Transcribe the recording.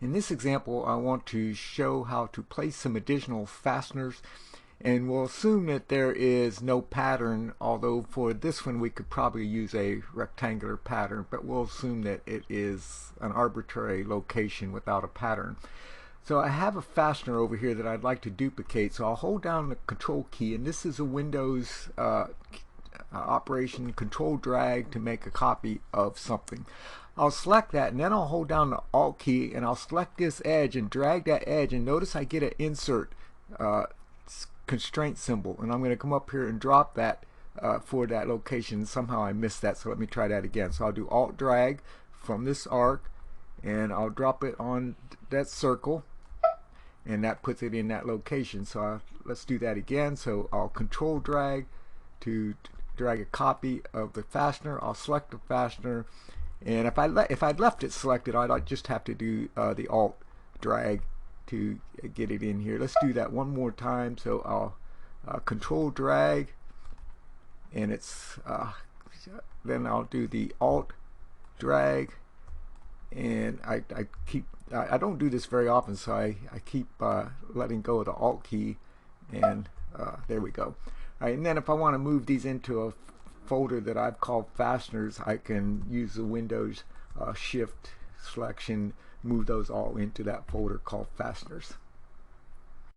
In this example, I want to show how to place some additional fasteners, and we'll assume that there is no pattern, although for this one we could probably use a rectangular pattern, but we'll assume that it is an arbitrary location without a pattern. So I have a fastener over here that I'd like to duplicate, so I'll hold down the control key, and this is a Windows operation, control drag to make a copy of something. I'll select that, and then I'll hold down the Alt key and I'll select this edge and drag that edge, and notice I get an insert constraint symbol, and I'm going to come up here and drop that for that location. Somehow I missed that, so let me try that again. So I'll do Alt drag from this arc and I'll drop it on that circle, and that puts it in that location. So let's do that again. So I'll control drag to drag a copy of the fastener. I'll select the fastener, and if I'd left it selected, I'd just have to do the Alt drag to get it in here. Let's do that one more time. So I'll control drag, and it's then I'll do the Alt drag, and I don't do this very often, so I keep letting go of the Alt key, and there we go. All right, and then if I want to move these into a folder that I've called fasteners, I can use the Windows shift selection, move those all into that folder called fasteners.